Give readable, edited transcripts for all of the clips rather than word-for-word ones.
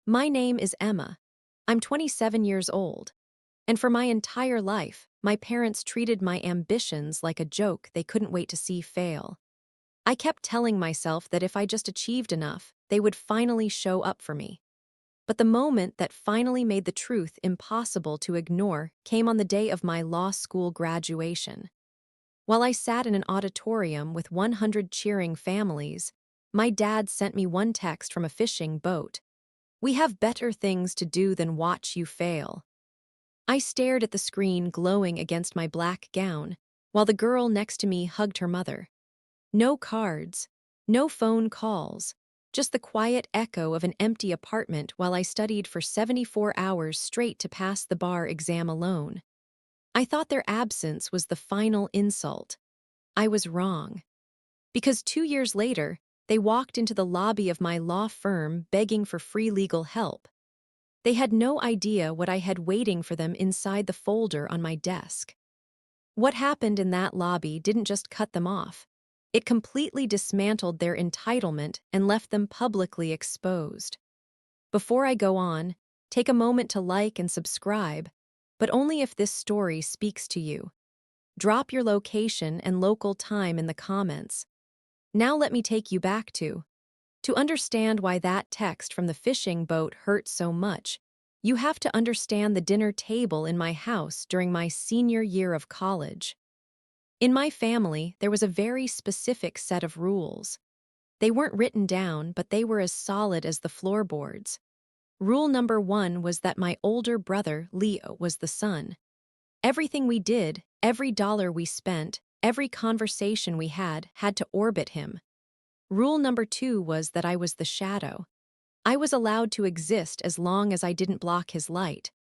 My name is Emma. I'm 27 years old, and for my entire life, my parents treated my ambitions like a joke they couldn't wait to see fail. I kept telling myself that if I just achieved enough, they would finally show up for me. But the moment that finally made the truth impossible to ignore came on the day of my law school graduation. While I sat in an auditorium with 100 cheering families, my dad sent me one text from a fishing boat. "We have better things to do than watch you fail." I stared at the screen glowing against my black gown, while the girl next to me hugged her mother. No cards, no phone calls, just the quiet echo of an empty apartment while I studied for 74 hours straight to pass the bar exam alone. I thought their absence was the final insult. I was wrong. Because 2 years later, they walked into the lobby of my law firm begging for free legal help. They had no idea what I had waiting for them inside the folder on my desk. What happened in that lobby didn't just cut them off. It completely dismantled their entitlement and left them publicly exposed. Before I go on, take a moment to like and subscribe, but only if this story speaks to you. Drop your location and local time in the comments. Now let me take you back to understand why that text from the fishing boat hurt so much. You have to understand the dinner table in my house during my senior year of college. In my family, there was a very specific set of rules. They weren't written down, but they were as solid as the floorboards. Rule number one was that my older brother, Leo, was the sun. Everything we did, every dollar we spent, every conversation we had to orbit him. Rule number two was that I was the shadow. I was allowed to exist as long as I didn't block his light.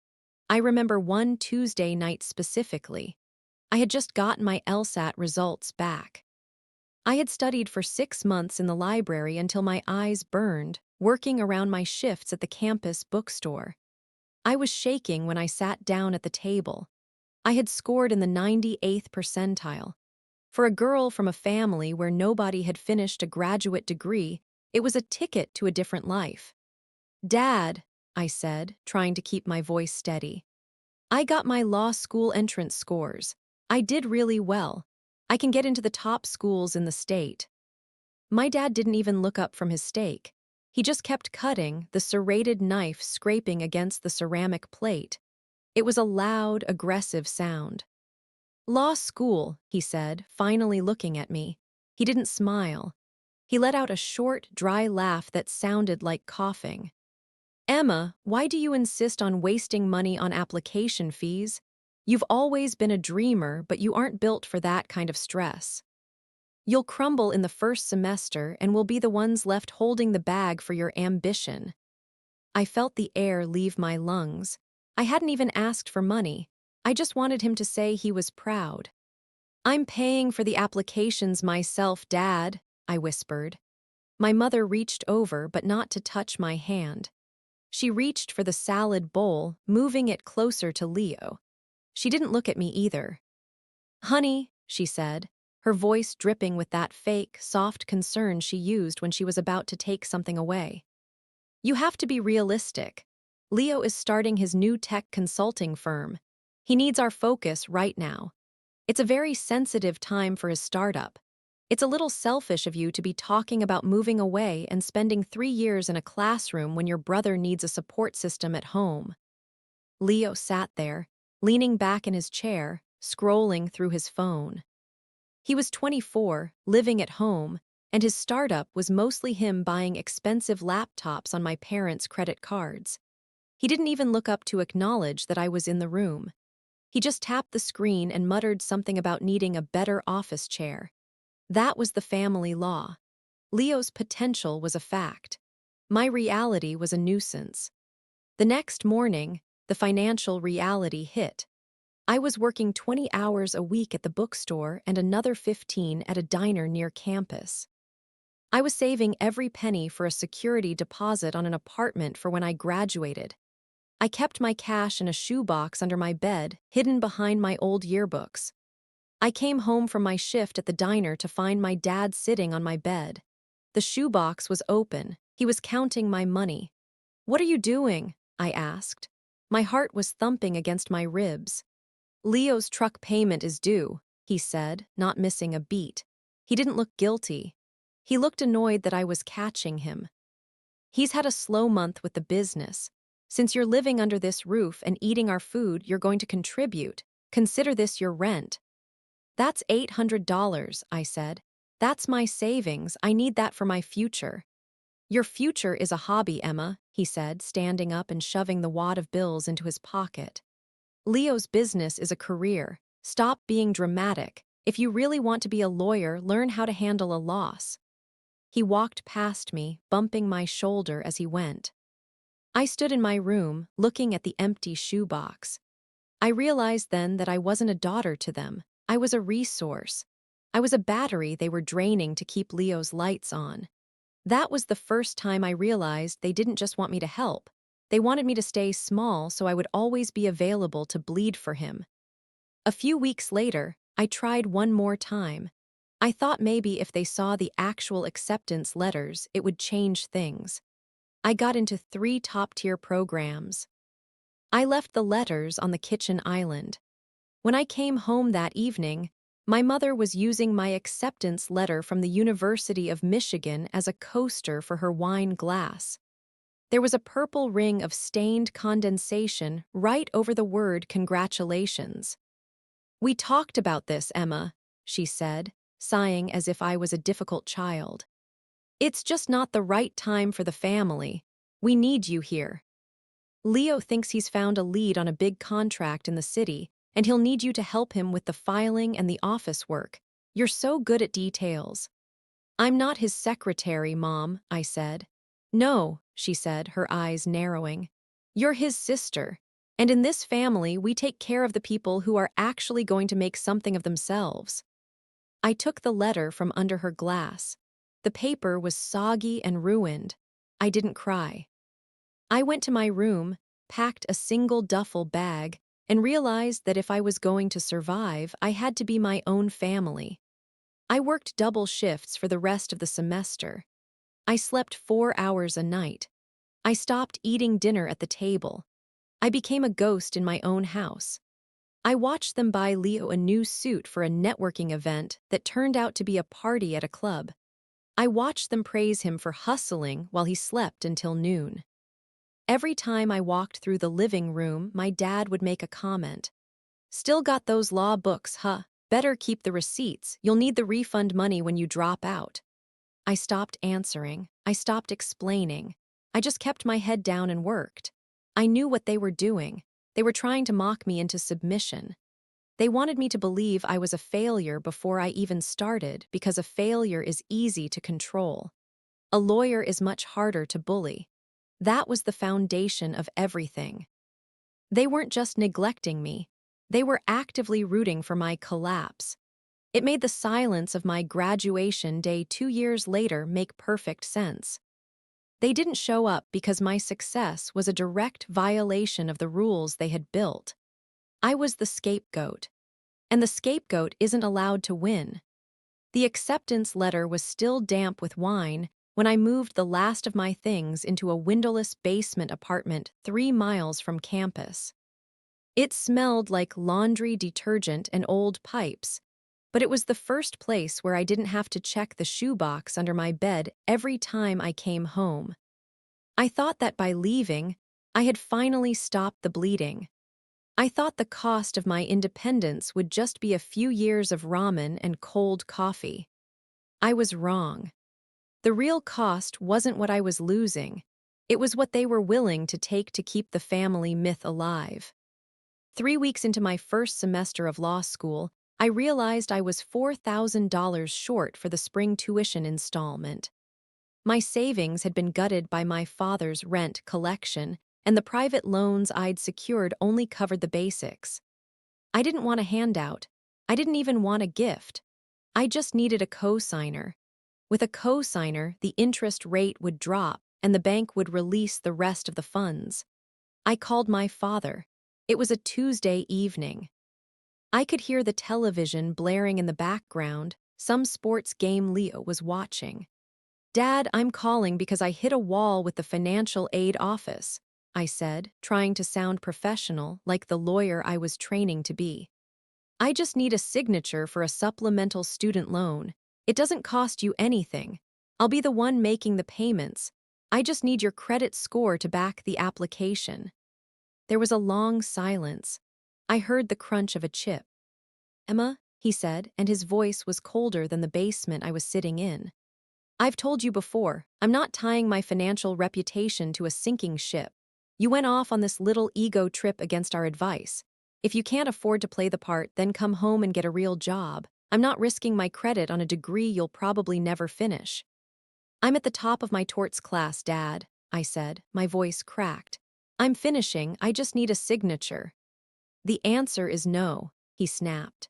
I remember one Tuesday night specifically. I had just gotten my LSAT results back. I had studied for 6 months in the library until my eyes burned, working around my shifts at the campus bookstore. I was shaking when I sat down at the table. I had scored in the 98th percentile. For a girl from a family where nobody had finished a graduate degree, it was a ticket to a different life. "Dad," I said, trying to keep my voice steady. "I got my law school entrance scores. I did really well. I can get into the top schools in the state." My dad didn't even look up from his steak. He just kept cutting, the serrated knife scraping against the ceramic plate. It was a loud, aggressive sound. "Law school," he said, finally looking at me. He didn't smile. He let out a short, dry laugh that sounded like coughing. "Emma, why do you insist on wasting money on application fees? You've always been a dreamer, but you aren't built for that kind of stress. You'll crumble in the first semester and will be the ones left holding the bag for your ambition." I felt the air leave my lungs. I hadn't even asked for money. I just wanted him to say he was proud. "I'm paying for the applications myself, Dad," I whispered. My mother reached over, but not to touch my hand. She reached for the salad bowl, moving it closer to Leo. She didn't look at me either. "Honey," she said, her voice dripping with that fake, soft concern she used when she was about to take something away. "You have to be realistic. Leo is starting his new tech consulting firm. He needs our focus right now. It's a very sensitive time for his startup. It's a little selfish of you to be talking about moving away and spending 3 years in a classroom when your brother needs a support system at home." Leo sat there, leaning back in his chair, scrolling through his phone. He was 24, living at home, and his startup was mostly him buying expensive laptops on my parents' credit cards. He didn't even look up to acknowledge that I was in the room. He just tapped the screen and muttered something about needing a better office chair. That was the family law. Leo's potential was a fact. My reality was a nuisance. The next morning, the financial reality hit. I was working 20 hours a week at the bookstore and another 15 at a diner near campus. I was saving every penny for a security deposit on an apartment for when I graduated. I kept my cash in a shoebox under my bed, hidden behind my old yearbooks. I came home from my shift at the diner to find my dad sitting on my bed. The shoebox was open. He was counting my money. "What are you doing?" I asked. My heart was thumping against my ribs. "Leo's truck payment is due," he said, not missing a beat. He didn't look guilty. He looked annoyed that I was catching him. "He's had a slow month with the business. Since you're living under this roof and eating our food, you're going to contribute. Consider this your rent." "That's $800, I said. "That's my savings. I need that for my future." "Your future is a hobby, Emma," he said, standing up and shoving the wad of bills into his pocket. "Leo's business is a career. Stop being dramatic. If you really want to be a lawyer, learn how to handle a loss." He walked past me, bumping my shoulder as he went. I stood in my room, looking at the empty shoebox. I realized then that I wasn't a daughter to them. I was a resource. I was a battery they were draining to keep Leo's lights on. That was the first time I realized they didn't just want me to help. They wanted me to stay small so I would always be available to bleed for him. A few weeks later, I tried one more time. I thought maybe if they saw the actual acceptance letters, it would change things. I got into 3 top-tier programs. I left the letters on the kitchen island. When I came home that evening, my mother was using my acceptance letter from the University of Michigan as a coaster for her wine glass. There was a purple ring of stained condensation right over the word congratulations. "We talked about this, Emma," she said, sighing as if I was a difficult child. "It's just not the right time for the family. We need you here. Leo thinks he's found a lead on a big contract in the city, and he'll need you to help him with the filing and the office work. You're so good at details." "I'm not his secretary, Mom," I said. "No," she said, her eyes narrowing. "You're his sister. And in this family, we take care of the people who are actually going to make something of themselves." I took the letter from under her glass. The paper was soggy and ruined. I didn't cry. I went to my room, packed a single duffel bag, and realized that if I was going to survive, I had to be my own family. I worked double shifts for the rest of the semester. I slept 4 hours a night. I stopped eating dinner at the table. I became a ghost in my own house. I watched them buy Leo a new suit for a networking event that turned out to be a party at a club. I watched them praise him for hustling while he slept until noon. Every time I walked through the living room, my dad would make a comment. "Still got those law books, huh? Better keep the receipts. You'll need the refund money when you drop out." I stopped answering. I stopped explaining. I just kept my head down and worked. I knew what they were doing. They were trying to mock me into submission. They wanted me to believe I was a failure before I even started because a failure is easy to control. A lawyer is much harder to bully. That was the foundation of everything. They weren't just neglecting me. They were actively rooting for my collapse. It made the silence of my graduation day 2 years later make perfect sense. They didn't show up because my success was a direct violation of the rules they had built. I was the scapegoat. And the scapegoat isn't allowed to win. The acceptance letter was still damp with wine when I moved the last of my things into a windowless basement apartment 3 miles from campus. It smelled like laundry detergent and old pipes, but it was the first place where I didn't have to check the shoebox under my bed every time I came home. I thought that by leaving, I had finally stopped the bleeding. I thought the cost of my independence would just be a few years of ramen and cold coffee. I was wrong. The real cost wasn't what I was losing. It was what they were willing to take to keep the family myth alive. 3 weeks into my first semester of law school, I realized I was $4,000 short for the spring tuition installment. My savings had been gutted by my father's rent collection, and the private loans I'd secured only covered the basics. I didn't want a handout. I didn't even want a gift. I just needed a co-signer. With a co-signer, the interest rate would drop, and the bank would release the rest of the funds. I called my father. It was a Tuesday evening. I could hear the television blaring in the background, some sports game Leo was watching. Dad, I'm calling because I hit a wall with the financial aid office, I said, trying to sound professional like the lawyer I was training to be. I just need a signature for a supplemental student loan. It doesn't cost you anything. I'll be the one making the payments. I just need your credit score to back the application. There was a long silence. I heard the crunch of a chip. Emma, he said, and his voice was colder than the basement I was sitting in. I've told you before, I'm not tying my financial reputation to a sinking ship. You went off on this little ego trip against our advice. If you can't afford to play the part, then come home and get a real job. I'm not risking my credit on a degree you'll probably never finish. I'm at the top of my torts class, Dad, I said, my voice cracked. I'm finishing, I just need a signature. The answer is no, he snapped.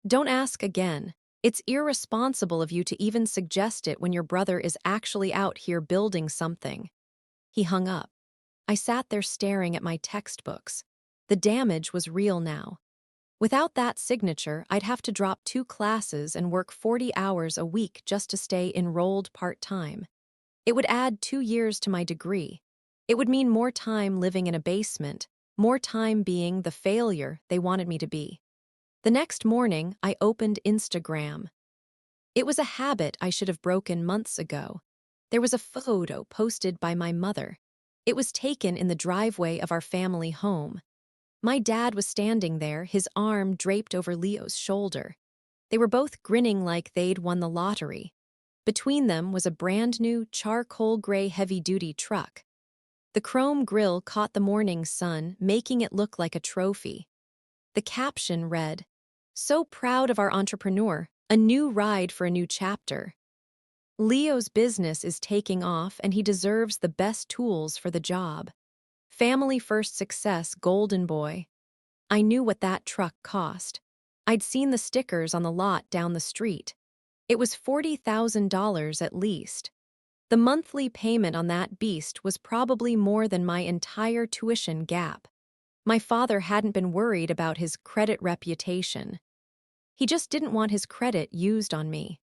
Don't ask again. It's irresponsible of you to even suggest it when your brother is actually out here building something. He hung up. I sat there staring at my textbooks. The damage was real now. Without that signature, I'd have to drop 2 classes and work 40 hours a week just to stay enrolled part-time. It would add 2 years to my degree. It would mean more time living in a basement, more time being the failure they wanted me to be. The next morning, I opened Instagram. It was a habit I should have broken months ago. There was a photo posted by my mother. It was taken in the driveway of our family home. My dad was standing there, his arm draped over Leo's shoulder. They were both grinning like they'd won the lottery. Between them was a brand-new charcoal gray heavy-duty truck. The chrome grille caught the morning sun, making it look like a trophy. The caption read, "So proud of our entrepreneur, a new ride for a new chapter." Leo's business is taking off and he deserves the best tools for the job. Family first success, golden boy. I knew what that truck cost. I'd seen the stickers on the lot down the street. It was $40,000 at least. The monthly payment on that beast was probably more than my entire tuition gap. My father hadn't been worried about his credit reputation. He just didn't want his credit used on me.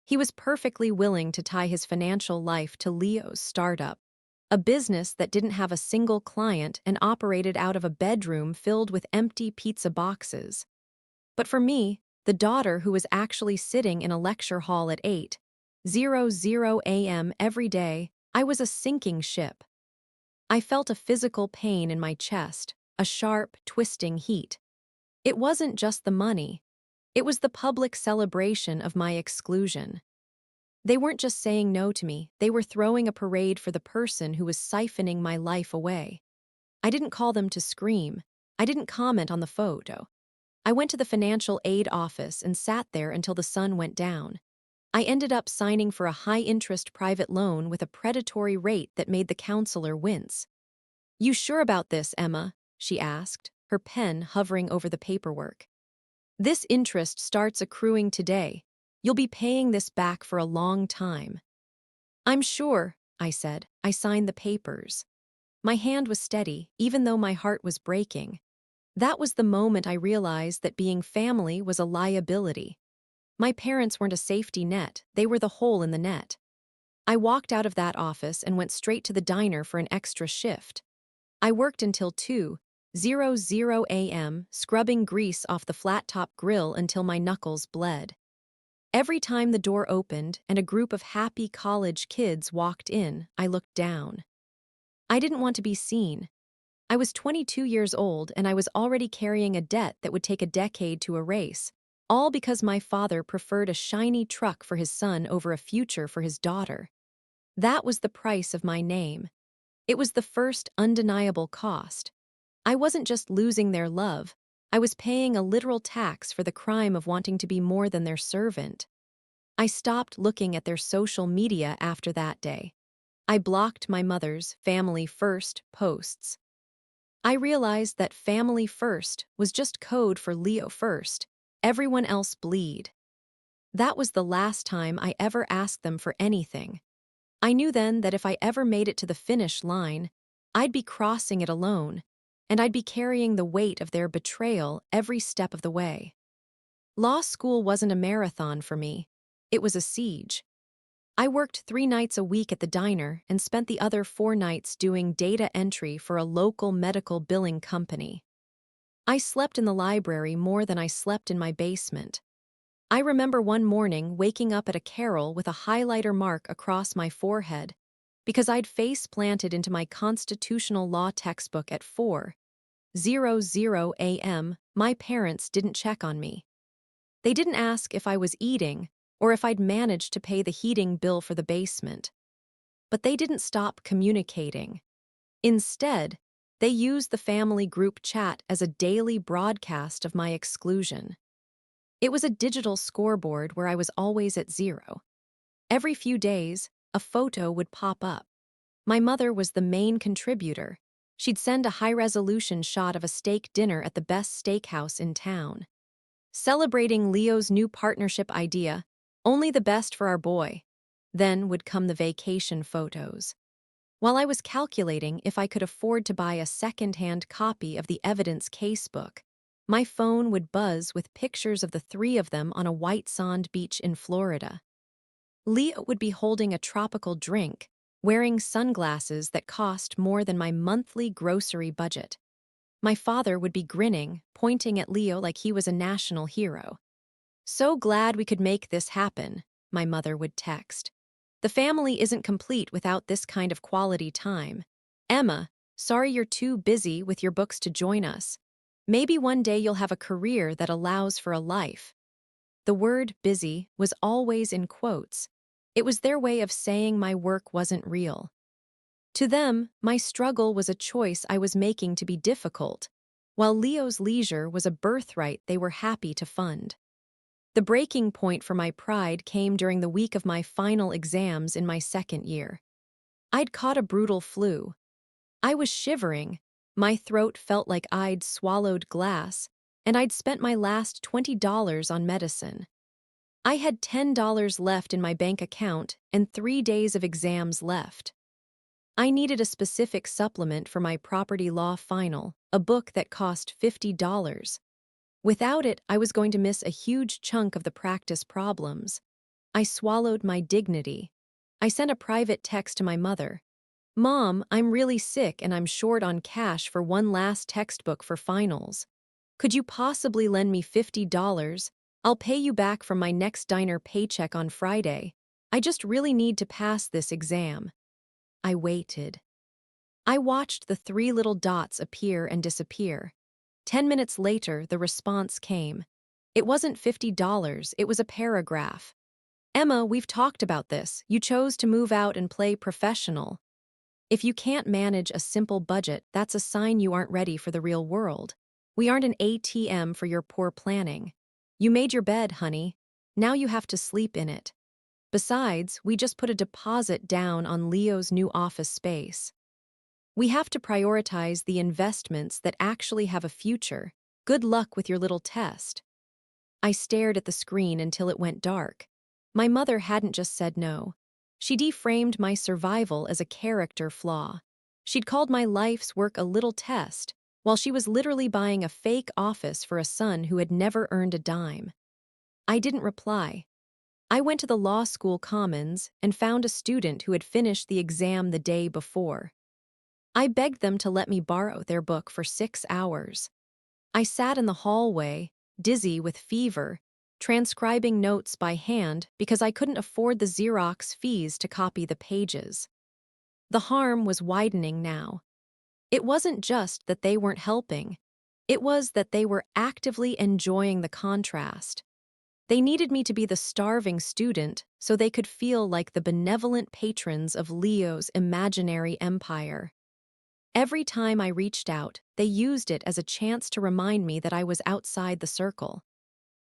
He was perfectly willing to tie his financial life to Leo's startup, a business that didn't have a single client and operated out of a bedroom filled with empty pizza boxes. But for me, the daughter who was actually sitting in a lecture hall at 8:00 a.m. every day, I was a sinking ship. I felt a physical pain in my chest, a sharp, twisting heat. It wasn't just the money. It was the public celebration of my exclusion. They weren't just saying no to me, they were throwing a parade for the person who was siphoning my life away. I didn't call them to scream. I didn't comment on the photo. I went to the financial aid office and sat there until the sun went down. I ended up signing for a high-interest private loan with a predatory rate that made the counselor wince. "You sure about this, Emma?" she asked, her pen hovering over the paperwork. "This interest starts accruing today. You'll be paying this back for a long time." "I'm sure," I said. I signed the papers. My hand was steady, even though my heart was breaking. That was the moment I realized that being family was a liability. My parents weren't a safety net, they were the hole in the net. I walked out of that office and went straight to the diner for an extra shift. I worked until 2:00 a.m., scrubbing grease off the flat-top grill until my knuckles bled. Every time the door opened and a group of happy college kids walked in, I looked down. I didn't want to be seen. I was 22 years old and I was already carrying a debt that would take a decade to erase, all because my father preferred a shiny truck for his son over a future for his daughter. That was the price of my name. It was the first undeniable cost. I wasn't just losing their love, I was paying a literal tax for the crime of wanting to be more than their servant. I stopped looking at their social media after that day. I blocked my mother's family first posts. I realized that family first was just code for Leo first. Everyone else bleed. That was the last time I ever asked them for anything. I knew then that if I ever made it to the finish line, I'd be crossing it alone, and I'd be carrying the weight of their betrayal every step of the way. Law school wasn't a marathon for me. It was a siege. I worked 3 nights a week at the diner and spent the other 4 nights doing data entry for a local medical billing company. I slept in the library more than I slept in my basement. I remember one morning waking up at a carol with a highlighter mark across my forehead because I'd face planted into my constitutional law textbook at 4:00 a.m. My parents didn't check on me. They didn't ask if I was eating or if I'd managed to pay the heating bill for the basement. But they didn't stop communicating. Instead, they used the family group chat as a daily broadcast of my exclusion. It was a digital scoreboard where I was always at 0. Every few days, a photo would pop up. My mother was the main contributor. She'd send a high-resolution shot of a steak dinner at the best steakhouse in town. Celebrating Leo's new partnership idea, only the best for our boy. Then would come the vacation photos. While I was calculating if I could afford to buy a second-hand copy of the evidence casebook, my phone would buzz with pictures of the three of them on a white sand beach in Florida. Leo would be holding a tropical drink, wearing sunglasses that cost more than my monthly grocery budget. My father would be grinning, pointing at Leo like he was a national hero. "So glad we could make this happen," my mother would text. "The family isn't complete without this kind of quality time. Emma, sorry you're too busy with your books to join us. Maybe one day you'll have a career that allows for a life." The word busy was always in quotes. It was their way of saying my work wasn't real. To them, my struggle was a choice I was making to be difficult, while Leo's leisure was a birthright they were happy to fund. The breaking point for my pride came during the week of my final exams in my second year. I'd caught a brutal flu. I was shivering, my throat felt like I'd swallowed glass, and I'd spent my last $20 on medicine. I had $10 left in my bank account and 3 days of exams left. I needed a specific supplement for my property law final, a book that cost $50. Without it, I was going to miss a huge chunk of the practice problems. I swallowed my dignity. I sent a private text to my mother. "Mom, I'm really sick and I'm short on cash for one last textbook for finals. Could you possibly lend me $50? I'll pay you back from my next diner paycheck on Friday. I just really need to pass this exam." I waited. I watched the 3 little dots appear and disappear. 10 minutes later, the response came. It wasn't $50, it was a paragraph. "Emma, we've talked about this. You chose to move out and play professional. If you can't manage a simple budget, that's a sign you aren't ready for the real world. We aren't an ATM for your poor planning. You made your bed, honey. Now you have to sleep in it. Besides, we just put a deposit down on Leo's new office space. We have to prioritize the investments that actually have a future. Good luck with your little test." I stared at the screen until it went dark. My mother hadn't just said no. She deframed my survival as a character flaw. She'd called my life's work a little test, while she was literally buying a fake office for a son who had never earned a dime. I didn't reply. I went to the law school commons and found a student who had finished the exam the day before. I begged them to let me borrow their book for 6 hours. I sat in the hallway, dizzy with fever, transcribing notes by hand because I couldn't afford the Xerox fees to copy the pages. The harm was widening now. It wasn't just that they weren't helping. It was that they were actively enjoying the contrast. They needed me to be the starving student so they could feel like the benevolent patrons of Leo's imaginary empire. Every time I reached out, they used it as a chance to remind me that I was outside the circle.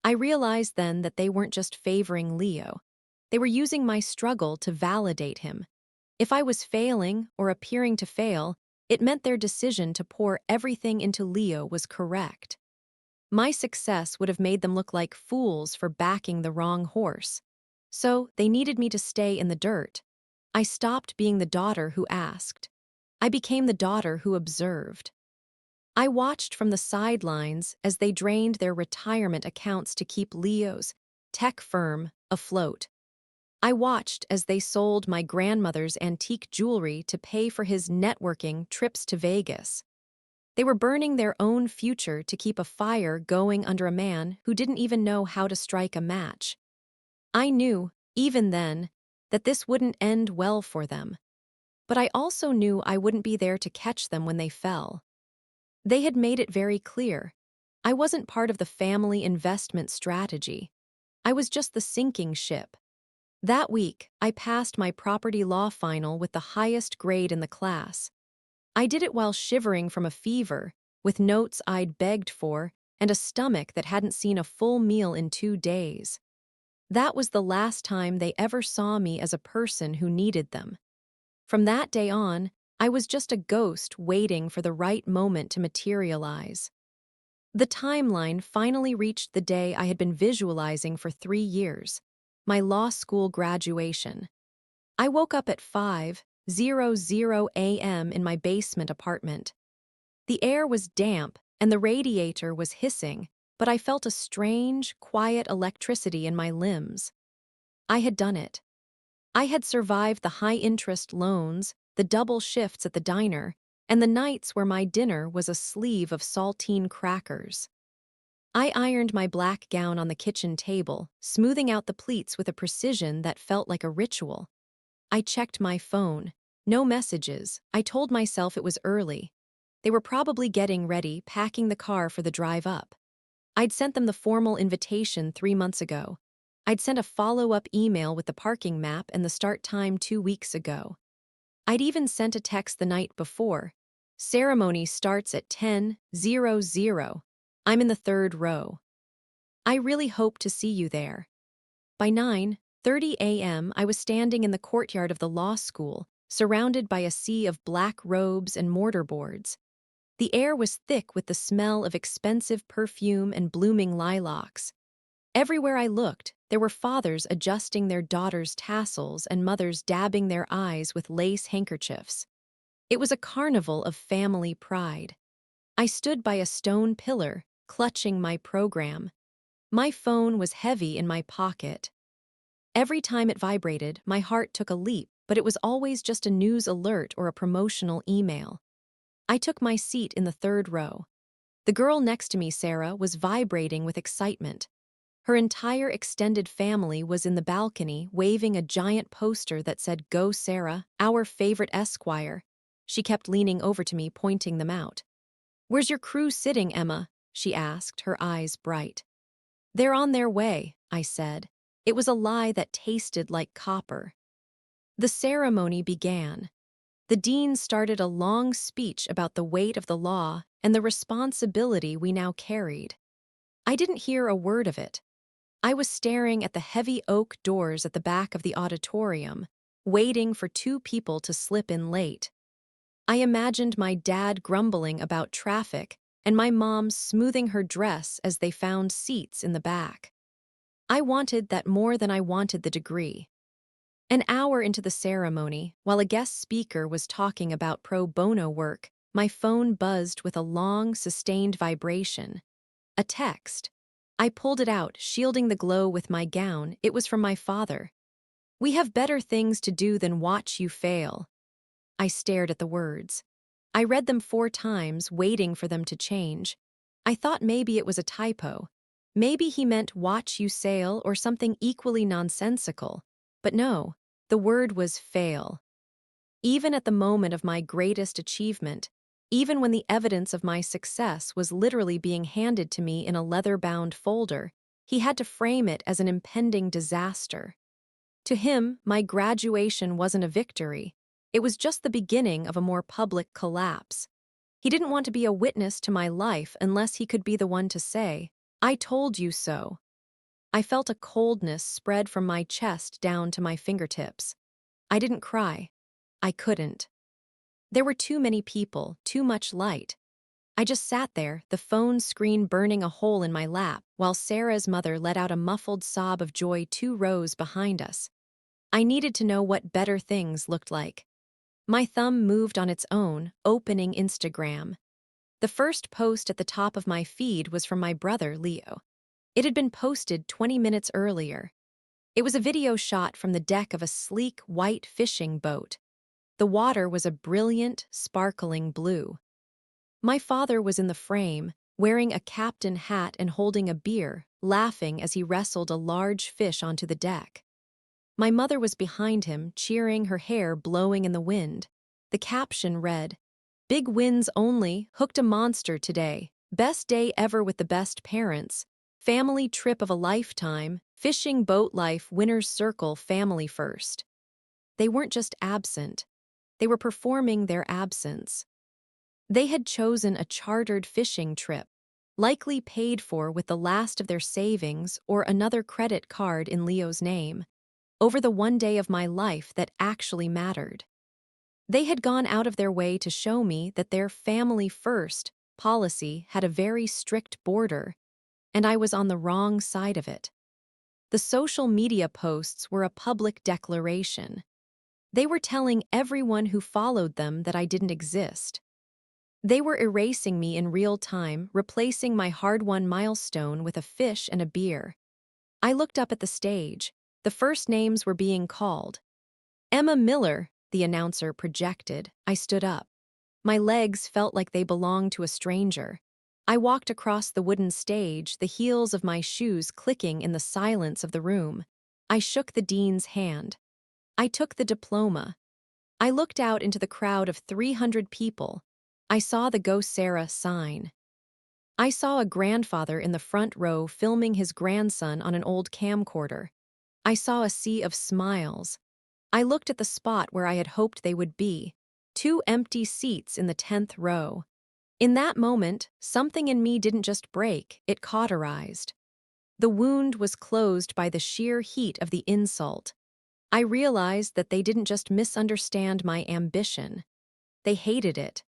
I realized then that they weren't just favoring Leo. They were using my struggle to validate him. If I was failing or appearing to fail, it meant their decision to pour everything into Leo was correct. My success would have made them look like fools for backing the wrong horse. So they needed me to stay in the dirt. I stopped being the daughter who asked. I became the daughter who observed. I watched from the sidelines as they drained their retirement accounts to keep Leo's tech firm afloat. I watched as they sold my grandmother's antique jewelry to pay for his networking trips to Vegas. They were burning their own future to keep a fire going under a man who didn't even know how to strike a match. I knew, even then, that this wouldn't end well for them. But I also knew I wouldn't be there to catch them when they fell. They had made it very clear. I wasn't part of the family investment strategy. I was just the sinking ship. That week, I passed my property law final with the highest grade in the class. I did it while shivering from a fever, with notes I'd begged for, and a stomach that hadn't seen a full meal in 2 days. That was the last time they ever saw me as a person who needed them. From that day on, I was just a ghost waiting for the right moment to materialize. The timeline finally reached the day I had been visualizing for 3 years, my law school graduation. I woke up at 5:00 a.m. in my basement apartment. The air was damp and the radiator was hissing, but I felt a strange, quiet electricity in my limbs. I had done it. I had survived the high-interest loans, the double shifts at the diner, and the nights where my dinner was a sleeve of saltine crackers. I ironed my black gown on the kitchen table, smoothing out the pleats with a precision that felt like a ritual. I checked my phone. No messages. I told myself it was early. They were probably getting ready, packing the car for the drive up. I'd sent them the formal invitation 3 months ago. I'd sent a follow-up email with the parking map and the start time 2 weeks ago. I'd even sent a text the night before. Ceremony starts at 10:00. I'm in the third row. I really hope to see you there. By 9:30 a.m., I was standing in the courtyard of the law school, surrounded by a sea of black robes and mortarboards. The air was thick with the smell of expensive perfume and blooming lilacs. Everywhere I looked, there were fathers adjusting their daughters' tassels and mothers dabbing their eyes with lace handkerchiefs. It was a carnival of family pride. I stood by a stone pillar, clutching my program. My phone was heavy in my pocket. Every time it vibrated, my heart took a leap, but it was always just a news alert or a promotional email. I took my seat in the third row. The girl next to me, Sarah, was vibrating with excitement. Her entire extended family was in the balcony, waving a giant poster that said, "Go Sarah, our favorite Esquire." She kept leaning over to me, pointing them out. "Where's your crew sitting, Emma?" she asked, her eyes bright. "They're on their way," I said. It was a lie that tasted like copper. The ceremony began. The dean started a long speech about the weight of the law and the responsibility we now carried. I didn't hear a word of it. I was staring at the heavy oak doors at the back of the auditorium, waiting for 2 people to slip in late. I imagined my dad grumbling about traffic and my mom smoothing her dress as they found seats in the back. I wanted that more than I wanted the degree. An hour into the ceremony, while a guest speaker was talking about pro bono work, my phone buzzed with a long, sustained vibration. A text. I pulled it out, shielding the glow with my gown. It was from my father. "We have better things to do than watch you fail." I stared at the words. I read them 4 times, waiting for them to change. I thought maybe it was a typo. Maybe he meant watch you sail or something equally nonsensical. But no, the word was fail. Even at the moment of my greatest achievement, even when the evidence of my success was literally being handed to me in a leather-bound folder, he had to frame it as an impending disaster. To him, my graduation wasn't a victory. It was just the beginning of a more public collapse. He didn't want to be a witness to my life unless he could be the one to say, "I told you so." I felt a coldness spread from my chest down to my fingertips. I didn't cry. I couldn't. There were too many people, too much light. I just sat there, the phone screen burning a hole in my lap, while Sarah's mother let out a muffled sob of joy 2 rows behind us. I needed to know what better things looked like. My thumb moved on its own, opening Instagram. The first post at the top of my feed was from my brother, Leo. It had been posted 20 minutes earlier. It was a video shot from the deck of a sleek white fishing boat. The water was a brilliant, sparkling blue. My father was in the frame, wearing a captain hat and holding a beer, laughing as he wrestled a large fish onto the deck. My mother was behind him, cheering, her hair blowing in the wind. The caption read, "Big wins only, hooked a monster today. Best day ever with the best parents. Family trip of a lifetime. Fishing boat life winner's circle family first." They weren't just absent. They were performing their absence. They had chosen a chartered fishing trip, likely paid for with the last of their savings or another credit card in Leo's name, over the one day of my life that actually mattered. They had gone out of their way to show me that their family first policy had a very strict border, and I was on the wrong side of it. The social media posts were a public declaration. They were telling everyone who followed them that I didn't exist. They were erasing me in real time, replacing my hard-won milestone with a fish and a beer. I looked up at the stage. The first names were being called. "Emma Miller," the announcer projected. I stood up. My legs felt like they belonged to a stranger. I walked across the wooden stage, the heels of my shoes clicking in the silence of the room. I shook the dean's hand. I took the diploma. I looked out into the crowd of 300 people. I saw the Go Sarah sign. I saw a grandfather in the front row filming his grandson on an old camcorder. I saw a sea of smiles. I looked at the spot where I had hoped they would be, 2 empty seats in the 10th row. In that moment, something in me didn't just break, it cauterized. The wound was closed by the sheer heat of the insult. I realized that they didn't just misunderstand my ambition. They hated it.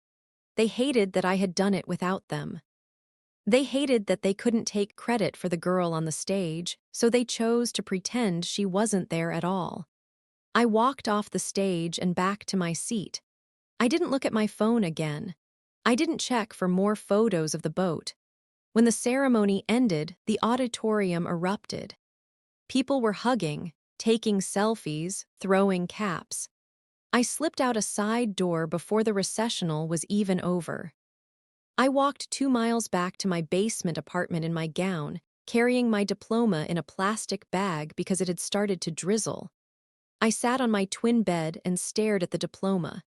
They hated that I had done it without them. They hated that they couldn't take credit for the girl on the stage, so they chose to pretend she wasn't there at all. I walked off the stage and back to my seat. I didn't look at my phone again. I didn't check for more photos of the boat. When the ceremony ended, the auditorium erupted. People were hugging, taking selfies, throwing caps. I slipped out a side door before the recessional was even over. I walked 2 miles back to my basement apartment in my gown, carrying my diploma in a plastic bag because it had started to drizzle. I sat on my twin bed and stared at the diploma.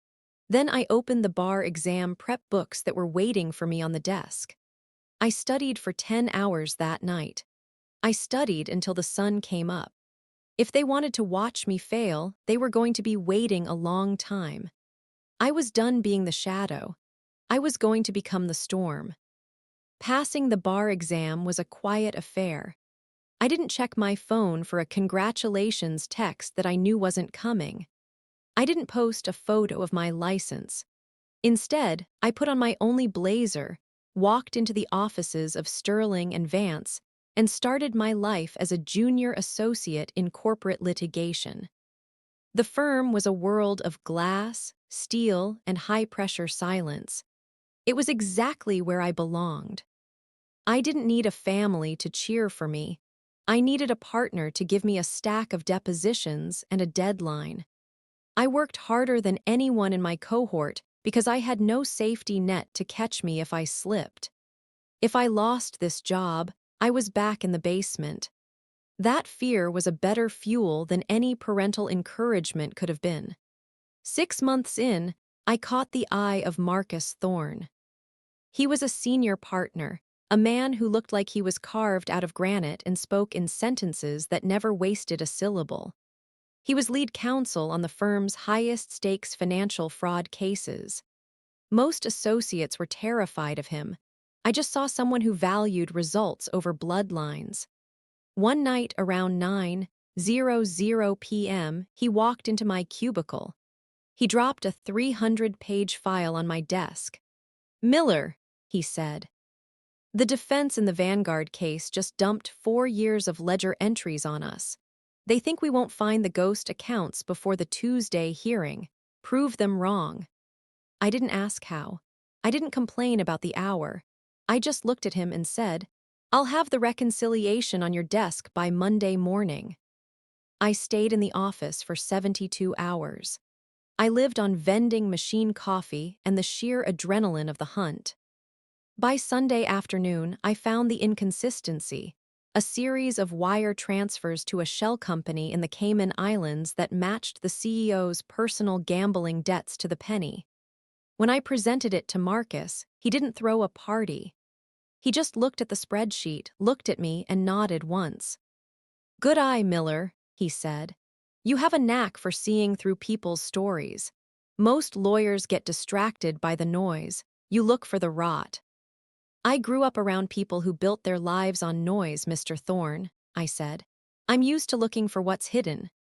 Then I opened the bar exam prep books that were waiting for me on the desk. I studied for 10 hours that night. I studied until the sun came up. If they wanted to watch me fail, they were going to be waiting a long time. I was done being the shadow. I was going to become the storm. Passing the bar exam was a quiet affair. I didn't check my phone for a congratulations text that I knew wasn't coming. I didn't post a photo of my license. Instead, I put on my only blazer, walked into the offices of Sterling and Vance, and started my life as a junior associate in corporate litigation. The firm was a world of glass, steel, and high-pressure silence. It was exactly where I belonged. I didn't need a family to cheer for me. I needed a partner to give me a stack of depositions and a deadline. I worked harder than anyone in my cohort because I had no safety net to catch me if I slipped. If I lost this job, I was back in the basement. That fear was a better fuel than any parental encouragement could have been. 6 months in, I caught the eye of Marcus Thorne. He was a senior partner, a man who looked like he was carved out of granite and spoke in sentences that never wasted a syllable. He was lead counsel on the firm's highest-stakes financial fraud cases. Most associates were terrified of him. I just saw someone who valued results over bloodlines. One night around 9:00 p.m., he walked into my cubicle. He dropped a 300-page file on my desk. "Miller," he said. "The defense in the Vanguard case just dumped 4 years of ledger entries on us. They think we won't find the ghost accounts before the Tuesday hearing. Prove them wrong." I didn't ask how. I didn't complain about the hour. I just looked at him and said, "I'll have the reconciliation on your desk by Monday morning." I stayed in the office for 72 hours. I lived on vending machine coffee and the sheer adrenaline of the hunt. By Sunday afternoon, I found the inconsistency, a series of wire transfers to a shell company in the Cayman Islands that matched the CEO's personal gambling debts to the penny. When I presented it to Marcus, he didn't throw a party. He just looked at the spreadsheet, looked at me, and nodded once. "Good eye, Miller," he said. "You have a knack for seeing through people's stories. Most lawyers get distracted by the noise. You look for the rot." "I grew up around people who built their lives on noise, Mr. Thorne," I said. "I'm used to looking for what's hidden."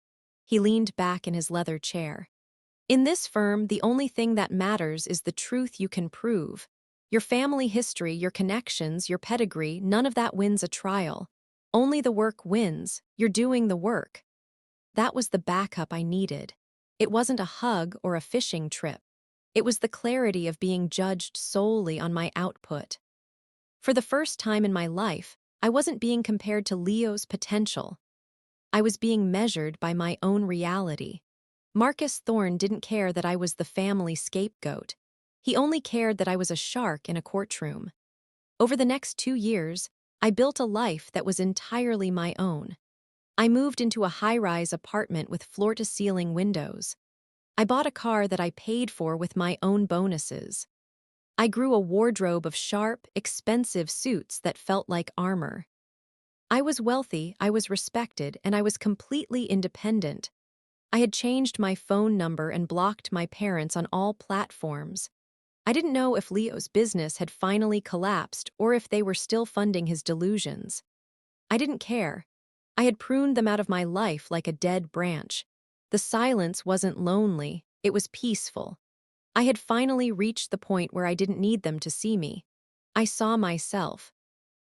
He leaned back in his leather chair. "In this firm, the only thing that matters is the truth you can prove. Your family history, your connections, your pedigree, none of that wins a trial. Only the work wins. You're doing the work." That was the backup I needed. It wasn't a hug or a fishing trip. It was the clarity of being judged solely on my output. For the first time in my life, I wasn't being compared to Leo's potential. I was being measured by my own reality. Marcus Thorne didn't care that I was the family scapegoat. He only cared that I was a shark in a courtroom. Over the next 2 years, I built a life that was entirely my own. I moved into a high-rise apartment with floor-to-ceiling windows. I bought a car that I paid for with my own bonuses. I grew a wardrobe of sharp, expensive suits that felt like armor. I was wealthy, I was respected, and I was completely independent. I had changed my phone number and blocked my parents on all platforms. I didn't know if Leo's business had finally collapsed or if they were still funding his delusions. I didn't care. I had pruned them out of my life like a dead branch. The silence wasn't lonely, it was peaceful. I had finally reached the point where I didn't need them to see me. I saw myself.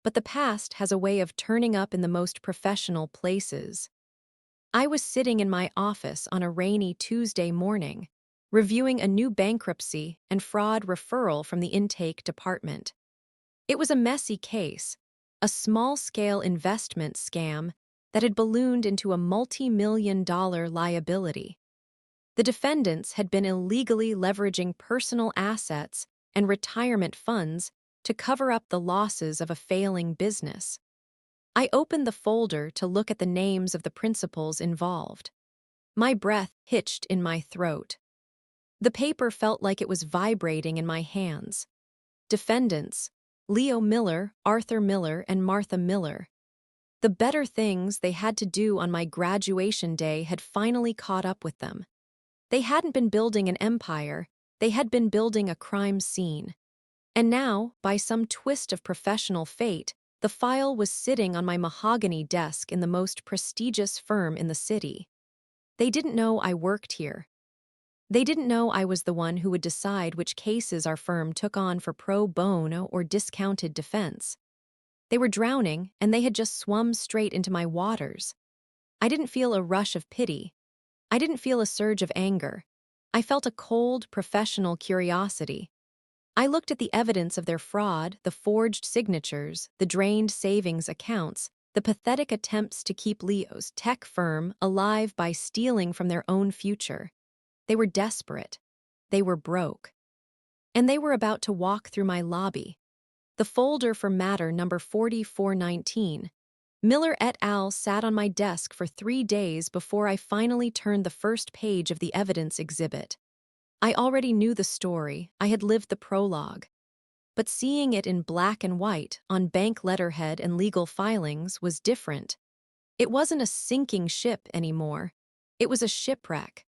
But the past has a way of turning up in the most professional places. I was sitting in my office on a rainy Tuesday morning, reviewing a new bankruptcy and fraud referral from the intake department. It was a messy case, a small-scale investment scam that had ballooned into a multi-million-dollar liability. The defendants had been illegally leveraging personal assets and retirement funds to cover up the losses of a failing business. I opened the folder to look at the names of the principals involved. My breath hitched in my throat. The paper felt like it was vibrating in my hands. Defendants: Leo Miller, Arthur Miller, and Martha Miller. The better things they had to do on my graduation day had finally caught up with them. They hadn't been building an empire, they had been building a crime scene. And now, by some twist of professional fate, the file was sitting on my mahogany desk in the most prestigious firm in the city. They didn't know I worked here. They didn't know I was the one who would decide which cases our firm took on for pro bono or discounted defense. They were drowning, and they had just swum straight into my waters. I didn't feel a rush of pity. I didn't feel a surge of anger. I felt a cold, professional curiosity. I looked at the evidence of their fraud, the forged signatures, the drained savings accounts, the pathetic attempts to keep Leo's tech firm alive by stealing from their own future. They were desperate. They were broke. And they were about to walk through my lobby. The folder for matter number 4419. Miller et al. Sat on my desk for 3 days before I finally turned the first page of the evidence exhibit. I already knew the story, I had lived the prologue. But seeing it in black and white, on bank letterhead and legal filings, was different. It wasn't a sinking ship anymore. It was a shipwreck.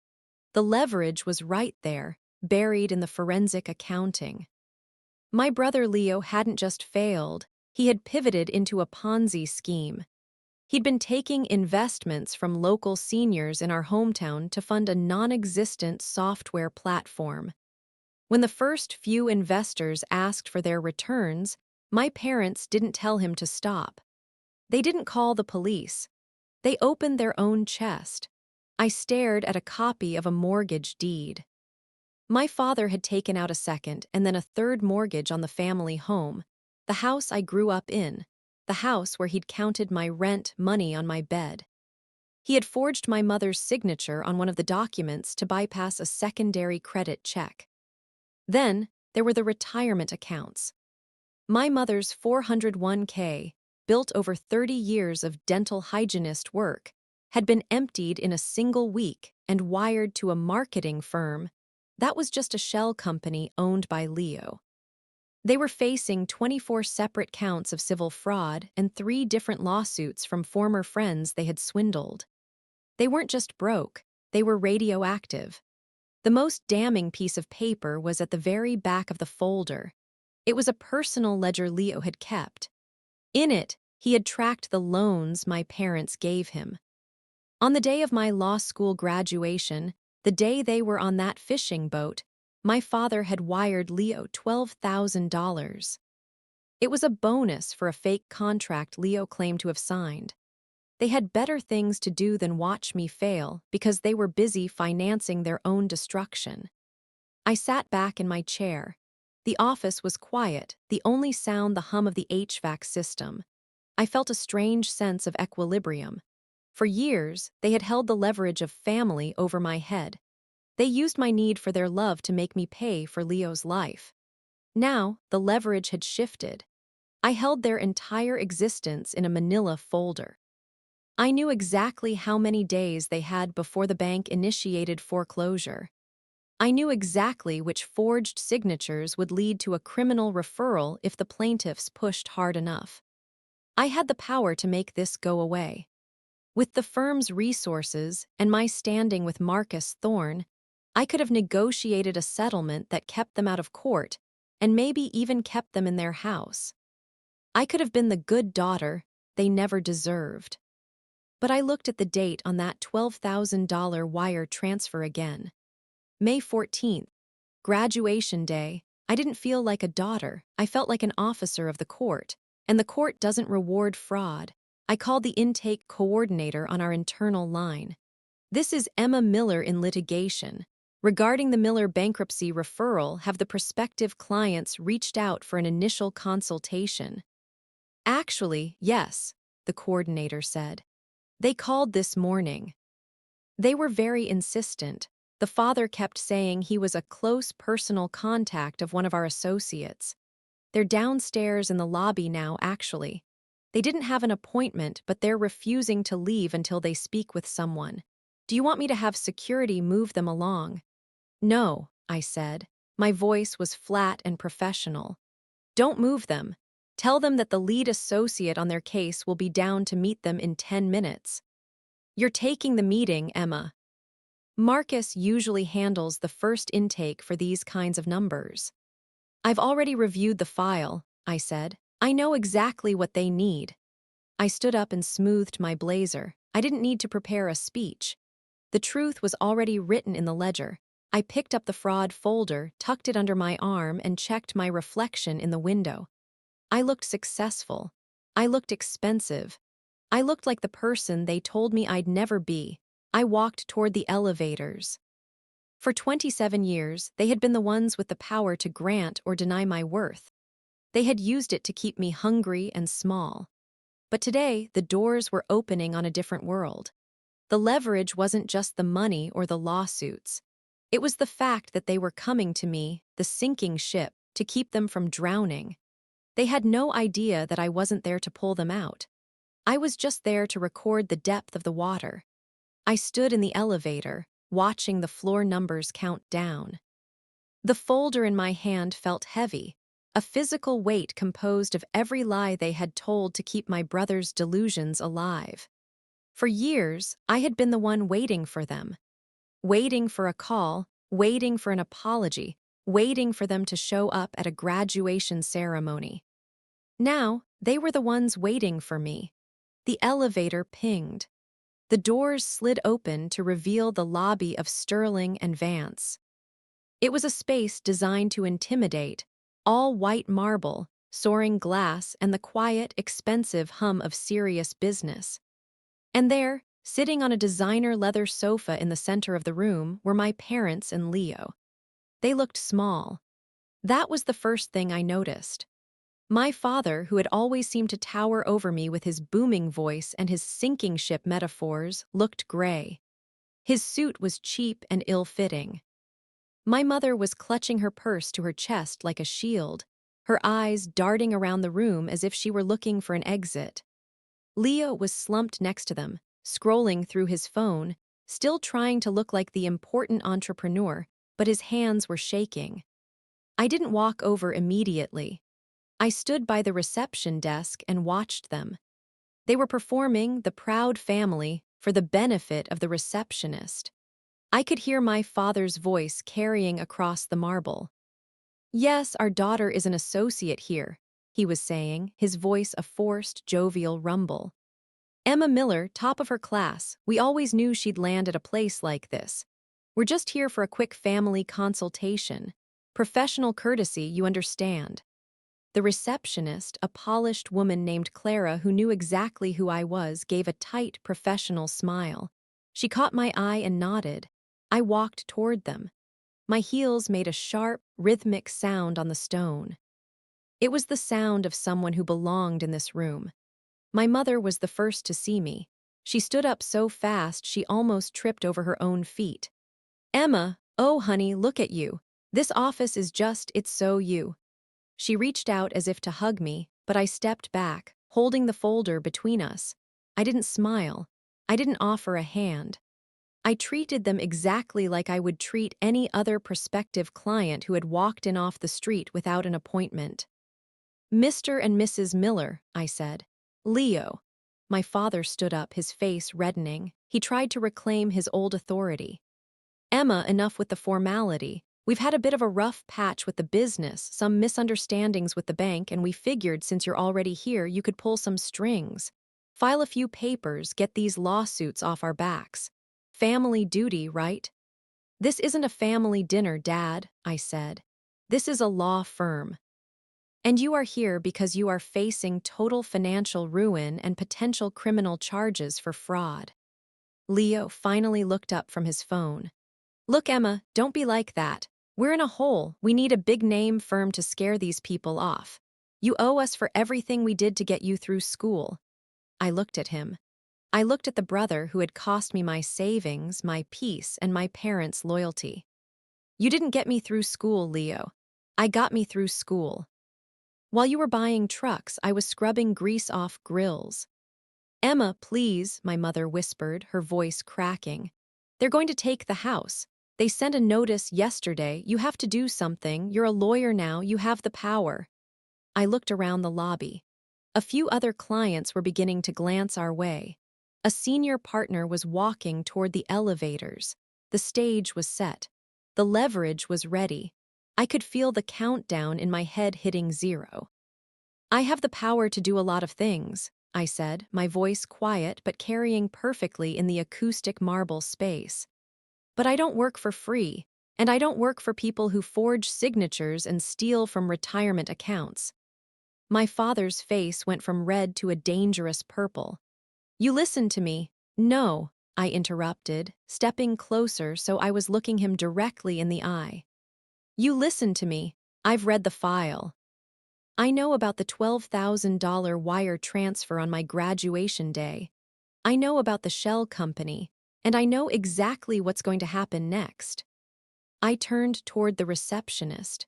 The leverage was right there, buried in the forensic accounting. My brother Leo hadn't just failed, he had pivoted into a Ponzi scheme. He'd been taking investments from local seniors in our hometown to fund a non-existent software platform. When the first few investors asked for their returns, my parents didn't tell him to stop. They didn't call the police. They opened their own chest. I stared at a copy of a mortgage deed. My father had taken out a second and then a third mortgage on the family home, the house I grew up in, the house where he'd counted my rent money on my bed. He had forged my mother's signature on one of the documents to bypass a secondary credit check. Then, there were the retirement accounts. My mother's 401k, built over 30 years of dental hygienist work, had been emptied in a single week and wired to a marketing firm that was just a shell company owned by Leo. They were facing 24 separate counts of civil fraud and 3 different lawsuits from former friends they had swindled. They weren't just broke, they were radioactive. The most damning piece of paper was at the very back of the folder. It was a personal ledger Leo had kept. In it, he had tracked the loans my parents gave him. On the day of my law school graduation, the day they were on that fishing boat, my father had wired Leo $12,000. It was a bonus for a fake contract Leo claimed to have signed. They had better things to do than watch me fail because they were busy financing their own destruction. I sat back in my chair. The office was quiet, the only sound the hum of the HVAC system. I felt a strange sense of equilibrium. For years, they had held the leverage of family over my head. They used my need for their love to make me pay for Leo's life. Now, the leverage had shifted. I held their entire existence in a manila folder. I knew exactly how many days they had before the bank initiated foreclosure. I knew exactly which forged signatures would lead to a criminal referral if the plaintiffs pushed hard enough. I had the power to make this go away. With the firm's resources and my standing with Marcus Thorne, I could have negotiated a settlement that kept them out of court and maybe even kept them in their house. I could have been the good daughter they never deserved. But I looked at the date on that $12,000 wire transfer again. May 14th, graduation day. I didn't feel like a daughter. I felt like an officer of the court, and the court doesn't reward fraud. I called the intake coordinator on our internal line. This is Emma Miller in litigation. Regarding the Miller bankruptcy referral, have the prospective clients reached out for an initial consultation? Actually, yes, the coordinator said. They called this morning. They were very insistent. The father kept saying he was a close personal contact of one of our associates. They're downstairs in the lobby now, actually. They didn't have an appointment, but they're refusing to leave until they speak with someone. Do you want me to have security move them along? No, I said. My voice was flat and professional. Don't move them. Tell them that the lead associate on their case will be down to meet them in 10 minutes. You're taking the meeting, Emma. Marcus usually handles the first intake for these kinds of numbers. I've already reviewed the file, I said. I know exactly what they need. I stood up and smoothed my blazer. I didn't need to prepare a speech. The truth was already written in the ledger. I picked up the fraud folder, tucked it under my arm, and checked my reflection in the window. I looked successful. I looked expensive. I looked like the person they told me I'd never be. I walked toward the elevators. For 27 years, they had been the ones with the power to grant or deny my worth. They had used it to keep me hungry and small. But today, the doors were opening on a different world. The leverage wasn't just the money or the lawsuits. It was the fact that they were coming to me, the sinking ship, to keep them from drowning. They had no idea that I wasn't there to pull them out. I was just there to record the depth of the water. I stood in the elevator, watching the floor numbers count down. The folder in my hand felt heavy, a physical weight composed of every lie they had told to keep my brother's delusions alive. For years, I had been the one waiting for them. Waiting for a call, waiting for an apology, waiting for them to show up at a graduation ceremony. Now, they were the ones waiting for me. The elevator pinged. The doors slid open to reveal the lobby of Sterling and Vance. It was a space designed to intimidate, all white marble, soaring glass, and the quiet, expensive hum of serious business. And there, sitting on a designer leather sofa in the center of the room, were my parents and Leo. They looked small. That was the first thing I noticed. My father, who had always seemed to tower over me with his booming voice and his sinking ship metaphors, looked gray. His suit was cheap and ill-fitting. My mother was clutching her purse to her chest like a shield, her eyes darting around the room as if she were looking for an exit. Leo was slumped next to them, scrolling through his phone, still trying to look like the important entrepreneur, but his hands were shaking. I didn't walk over immediately. I stood by the reception desk and watched them. They were performing The Proud Family for the benefit of the receptionist. I could hear my father's voice carrying across the marble. "Yes, our daughter is an associate here," he was saying, his voice a forced, jovial rumble. "Emma Miller, top of her class. We always knew she'd land at a place like this. We're just here for a quick family consultation. Professional courtesy, you understand." The receptionist, a polished woman named Clara who knew exactly who I was, gave a tight, professional smile. She caught my eye and nodded. I walked toward them. My heels made a sharp, rhythmic sound on the stone. It was the sound of someone who belonged in this room. My mother was the first to see me. She stood up so fast she almost tripped over her own feet. "Emma, oh honey, look at you. This office is just, it's so you." She reached out as if to hug me, but I stepped back, holding the folder between us. I didn't smile. I didn't offer a hand. I treated them exactly like I would treat any other prospective client who had walked in off the street without an appointment. "Mr. and Mrs. Miller," I said. "Leo." My father stood up, his face reddening. He tried to reclaim his old authority. "Emma, enough with the formality. We've had a bit of a rough patch with the business, some misunderstandings with the bank, and we figured since you're already here, you could pull some strings. File a few papers, get these lawsuits off our backs. Family duty, right?" "This isn't a family dinner, Dad," I said. "This is a law firm. And you are here because you are facing total financial ruin and potential criminal charges for fraud." Leo finally looked up from his phone. "Look, Emma, don't be like that. We're in a hole. We need a big-name firm to scare these people off. You owe us for everything we did to get you through school." I looked at him. I looked at the brother who had cost me my savings, my peace, and my parents' loyalty. "You didn't get me through school, Leo. I got me through school. While you were buying trucks, I was scrubbing grease off grills." "Emma, please," my mother whispered, her voice cracking. "They're going to take the house. They sent a notice yesterday. You have to do something. You're a lawyer now. You have the power." I looked around the lobby. A few other clients were beginning to glance our way. A senior partner was walking toward the elevators. The stage was set. The leverage was ready. I could feel the countdown in my head hitting 0. "I have the power to do a lot of things," I said, my voice quiet but carrying perfectly in the acoustic marble space. "But I don't work for free, and I don't work for people who forge signatures and steal from retirement accounts." My father's face went from red to a dangerous purple. "You listen to me." "No," I interrupted, stepping closer so I was looking him directly in the eye. "You listen to me. I've read the file. I know about the $12,000 wire transfer on my graduation day. I know about the shell company, and I know exactly what's going to happen next." I turned toward the receptionist.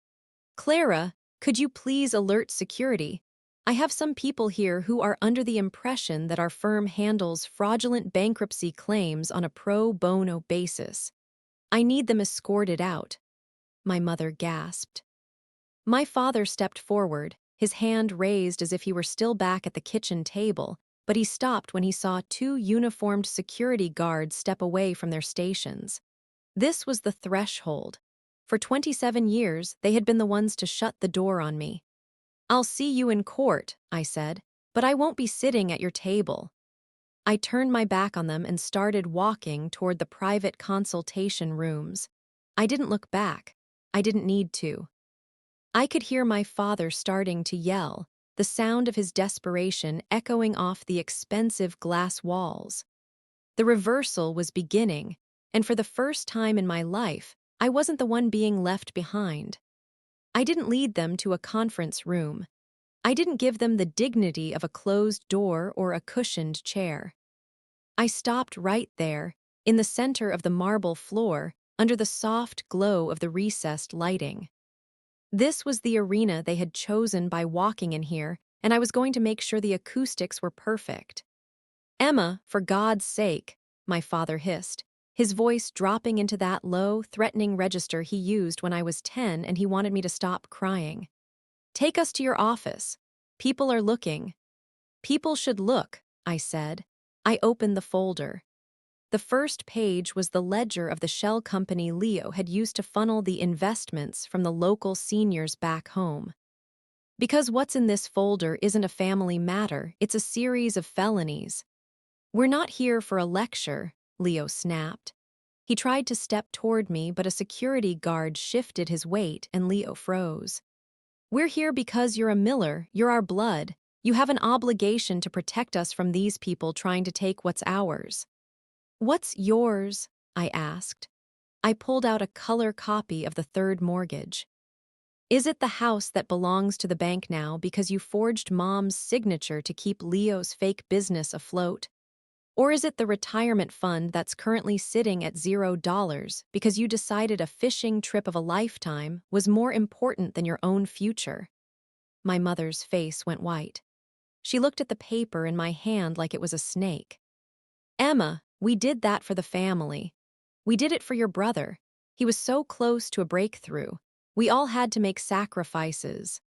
"Clara, could you please alert security? I have some people here who are under the impression that our firm handles fraudulent bankruptcy claims on a pro bono basis. I need them escorted out." My mother gasped. My father stepped forward, his hand raised as if he were still back at the kitchen table, but he stopped when he saw 2 uniformed security guards step away from their stations. This was the threshold. For 27 years, they had been the ones to shut the door on me. "I'll see you in court," I said, "but I won't be sitting at your table." I turned my back on them and started walking toward the private consultation rooms. I didn't look back. I didn't need to. I could hear my father starting to yell, the sound of his desperation echoing off the expensive glass walls. The reversal was beginning, and for the first time in my life, I wasn't the one being left behind. I didn't lead them to a conference room. I didn't give them the dignity of a closed door or a cushioned chair. I stopped right there, in the center of the marble floor, under the soft glow of the recessed lighting. This was the arena they had chosen by walking in here, and I was going to make sure the acoustics were perfect. "Emma, for God's sake," my father hissed, his voice dropping into that low, threatening register he used when I was 10 and he wanted me to stop crying. "Take us to your office. People are looking." "People should look," I said. I opened the folder. The first page was the ledger of the shell company Leo had used to funnel the investments from the local seniors back home. "Because what's in this folder isn't a family matter, it's a series of felonies." "We're not here for a lecture," Leo snapped. He tried to step toward me, but a security guard shifted his weight and Leo froze. "We're here because you're a Miller, you're our blood. You have an obligation to protect us from these people trying to take what's ours." "What's yours?" I asked. I pulled out a color copy of the third mortgage. "Is it the house that belongs to the bank now because you forged Mom's signature to keep Leo's fake business afloat? Or is it the retirement fund that's currently sitting at $0 because you decided a fishing trip of a lifetime was more important than your own future?" My mother's face went white. She looked at the paper in my hand like it was a snake. "Emma, we did that for the family. We did it for your brother. He was so close to a breakthrough. We all had to make sacrifices."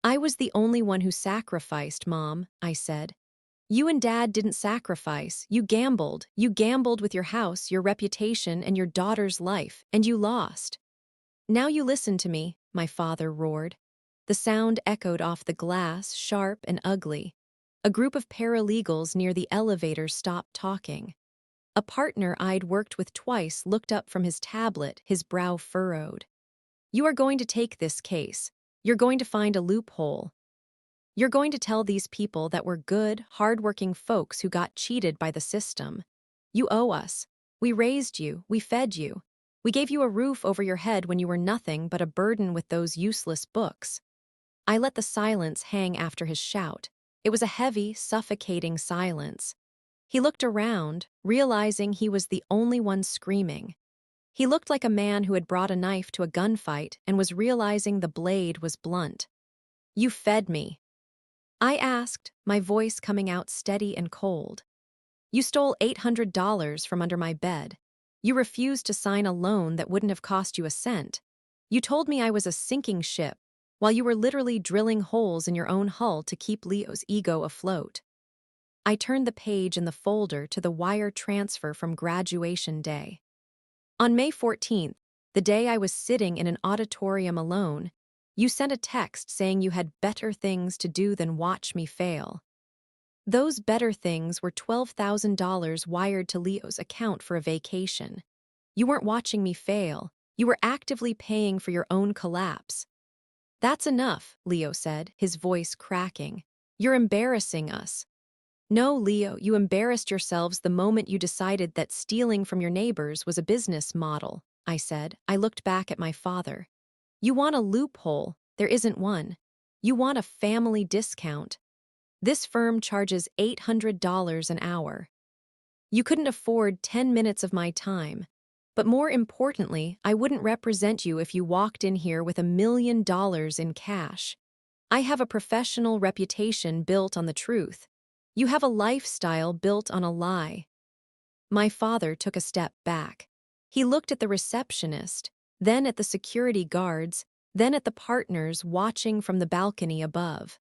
"I was the only one who sacrificed, Mom," I said. "You and Dad didn't sacrifice. You gambled. You gambled with your house, your reputation, and your daughter's life, and you lost." "Now you listen to me," my father roared. The sound echoed off the glass, sharp and ugly. A group of paralegals near the elevator stopped talking. A partner I'd worked with twice looked up from his tablet, his brow furrowed. "You are going to take this case. You're going to find a loophole. You're going to tell these people that we're good, hardworking folks who got cheated by the system. You owe us. We raised you, we fed you. We gave you a roof over your head when you were nothing but a burden with those useless books." I let the silence hang after his shout. It was a heavy, suffocating silence. He looked around, realizing he was the only one screaming. He looked like a man who had brought a knife to a gunfight and was realizing the blade was blunt. "You fed me," I asked, my voice coming out steady and cold. "You stole $800 from under my bed. You refused to sign a loan that wouldn't have cost you a cent. You told me I was a sinking ship, while you were literally drilling holes in your own hull to keep Leo's ego afloat." I turned the page in the folder to the wire transfer from graduation day. "On May 14th, the day I was sitting in an auditorium alone, you sent a text saying you had better things to do than watch me fail." Those better things were $12,000 wired to Leo's account for a vacation. You weren't watching me fail. You were actively paying for your own collapse. "That's enough," Leo said, his voice cracking. "You're embarrassing us." "No, Leo, you embarrassed yourselves the moment you decided that stealing from your neighbors was a business model," I said. I looked back at my father. "You want a loophole. There isn't one. You want a family discount. This firm charges $800 an hour. You couldn't afford 10 minutes of my time. But more importantly, I wouldn't represent you if you walked in here with $1 million in cash. I have a professional reputation built on the truth. You have a lifestyle built on a lie." My father took a step back. He looked at the receptionist, then at the security guards, then at the partners watching from the balcony above.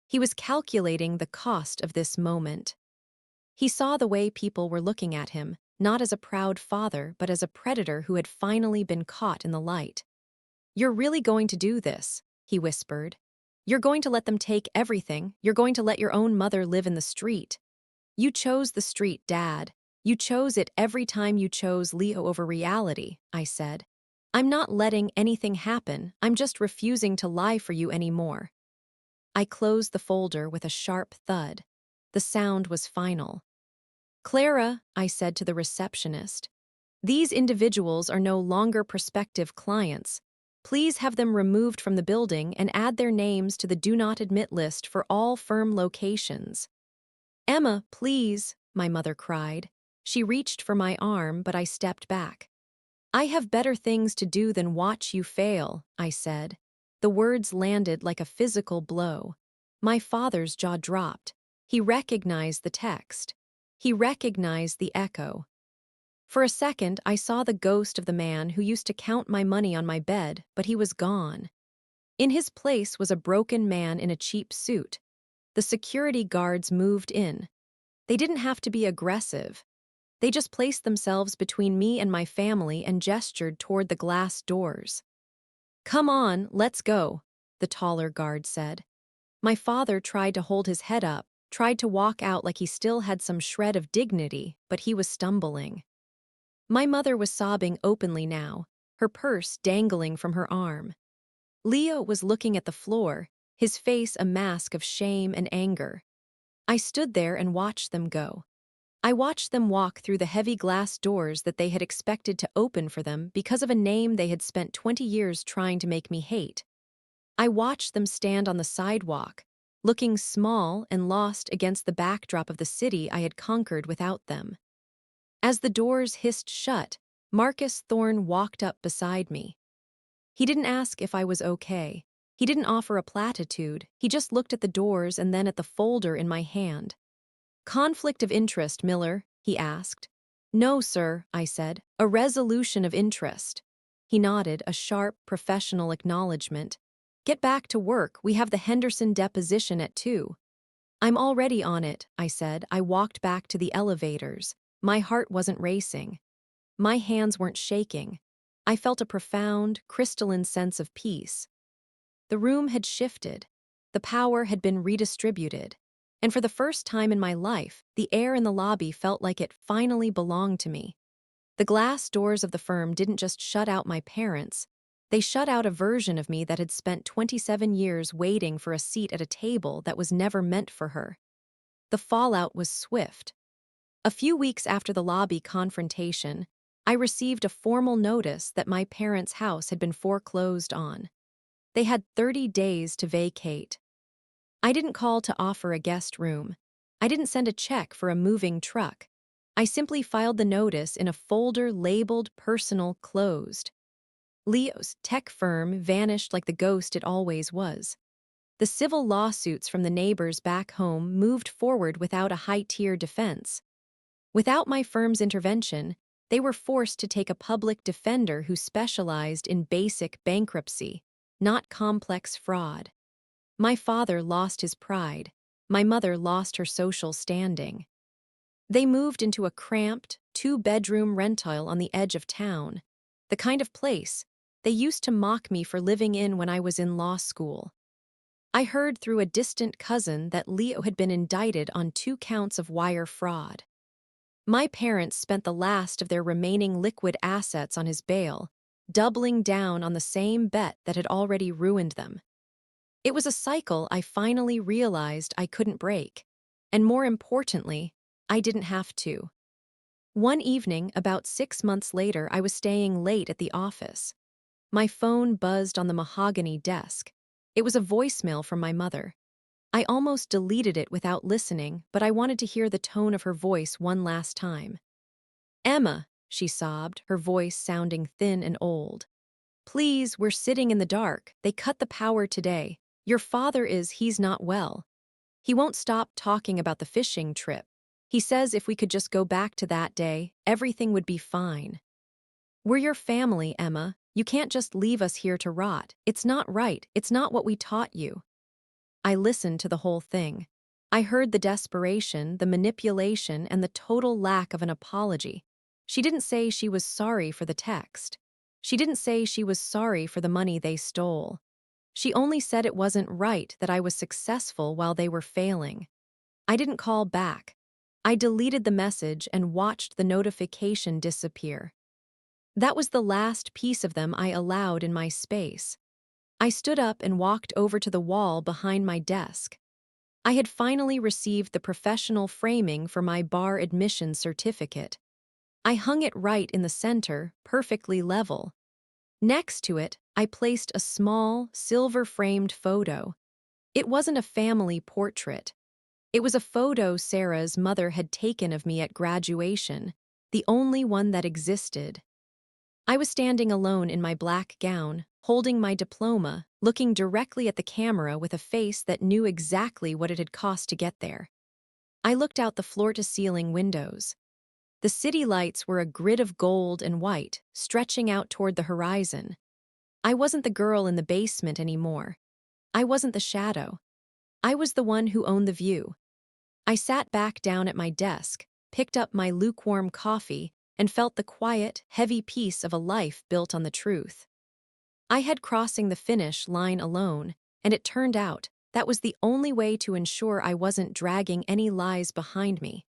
He was calculating the cost of this moment. He saw the way people were looking at him, not as a proud father, but as a predator who had finally been caught in the light. "You're really going to do this," he whispered. "You're going to let them take everything. You're going to let your own mother live in the street. You chose the street, Dad. You chose it every time you chose Leo over reality," I said. "I'm not letting anything happen. I'm just refusing to lie for you anymore." I closed the folder with a sharp thud. The sound was final. "Clara," I said to the receptionist, "these individuals are no longer prospective clients. Please have them removed from the building and add their names to the do not admit list for all firm locations. Emma, please, my mother cried. She reached for my arm, but I stepped back. I have better things to do than watch you fail, I said. The words landed like a physical blow. My father's jaw dropped. He recognized the text. He recognized the echo. For a second, I saw the ghost of the man who used to count my money on my bed, but he was gone. In his place was a broken man in a cheap suit. The security guards moved in. They didn't have to be aggressive. They just placed themselves between me and my family and gestured toward the glass doors. Come on, let's go, the taller guard said. My father tried to hold his head up, tried to walk out like he still had some shred of dignity, but he was stumbling. My mother was sobbing openly now, her purse dangling from her arm. Leo was looking at the floor, his face a mask of shame and anger. I stood there and watched them go. I watched them walk through the heavy glass doors that they had expected to open for them because of a name they had spent 20 years trying to make me hate. I watched them stand on the sidewalk, looking small and lost against the backdrop of the city I had conquered without them. As the doors hissed shut, Marcus Thorne walked up beside me. He didn't ask if I was okay. He didn't offer a platitude. He just looked at the doors and then at the folder in my hand. Conflict of interest, Miller, he asked. No, sir, I said. A resolution of interest. He nodded, a sharp, professional acknowledgement. Get back to work. We have the Henderson deposition at 2. I'm already on it, I said. I walked back to the elevators. My heart wasn't racing. My hands weren't shaking. I felt a profound, crystalline sense of peace. The room had shifted. The power had been redistributed. And for the first time in my life, the air in the lobby felt like it finally belonged to me. The glass doors of the firm didn't just shut out my parents. They shut out a version of me that had spent 27 years waiting for a seat at a table that was never meant for her. The fallout was swift. A few weeks after the lobby confrontation, I received a formal notice that my parents' house had been foreclosed on. They had 30 days to vacate. I didn't call to offer a guest room. I didn't send a check for a moving truck. I simply filed the notice in a folder labeled Personal Closed. Leo's tech firm vanished like the ghost it always was. The civil lawsuits from the neighbors back home moved forward without a high-tier defense. Without my firm's intervention, they were forced to take a public defender who specialized in basic bankruptcy, not complex fraud. My father lost his pride. My mother lost her social standing. They moved into a cramped, 2-bedroom rental on the edge of town, the kind of place they used to mock me for living in when I was in law school. I heard through a distant cousin that Leo had been indicted on 2 counts of wire fraud. My parents spent the last of their remaining liquid assets on his bail, doubling down on the same bet that had already ruined them. It was a cycle I finally realized I couldn't break, and more importantly, I didn't have to. One evening, about 6 months later, I was staying late at the office. My phone buzzed on the mahogany desk. It was a voicemail from my mother. I almost deleted it without listening, but I wanted to hear the tone of her voice one last time. Emma, she sobbed, her voice sounding thin and old. Please, we're sitting in the dark. They cut the power today. Your father he's not well. He won't stop talking about the fishing trip. He says if we could just go back to that day, everything would be fine. We're your family, Emma. You can't just leave us here to rot. It's not right. It's not what we taught you. I listened to the whole thing. I heard the desperation, the manipulation, and the total lack of an apology. She didn't say she was sorry for the text. She didn't say she was sorry for the money they stole. She only said it wasn't right that I was successful while they were failing. I didn't call back. I deleted the message and watched the notification disappear. That was the last piece of them I allowed in my space. I stood up and walked over to the wall behind my desk. I had finally received the professional framing for my bar admission certificate. I hung it right in the center, perfectly level. Next to it, I placed a small, silver-framed photo. It wasn't a family portrait. It was a photo Sarah's mother had taken of me at graduation, the only one that existed. I was standing alone in my black gown, holding my diploma, looking directly at the camera with a face that knew exactly what it had cost to get there. I looked out the floor-to-ceiling windows. The city lights were a grid of gold and white, stretching out toward the horizon. I wasn't the girl in the basement anymore. I wasn't the shadow. I was the one who owned the view. I sat back down at my desk, picked up my lukewarm coffee, and felt the quiet, heavy peace of a life built on the truth. I had crossing the finish line alone, and it turned out that was the only way to ensure I wasn't dragging any lies behind me.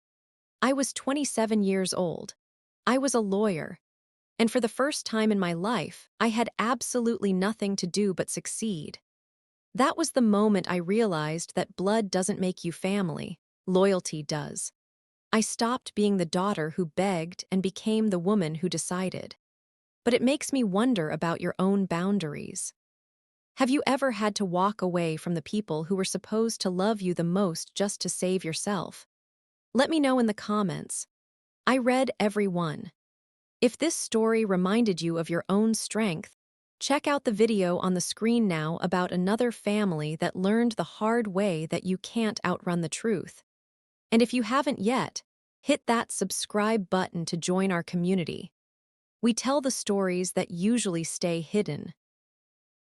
I was 27 years old. I was a lawyer. And for the first time in my life, I had absolutely nothing to do but succeed. That was the moment I realized that blood doesn't make you family, loyalty does. I stopped being the daughter who begged and became the woman who decided. But it makes me wonder about your own boundaries. Have you ever had to walk away from the people who were supposed to love you the most just to save yourself? Let me know in the comments. I read every one. If this story reminded you of your own strength, check out the video on the screen now about another family that learned the hard way that you can't outrun the truth. And if you haven't yet, hit that subscribe button to join our community. We tell the stories that usually stay hidden.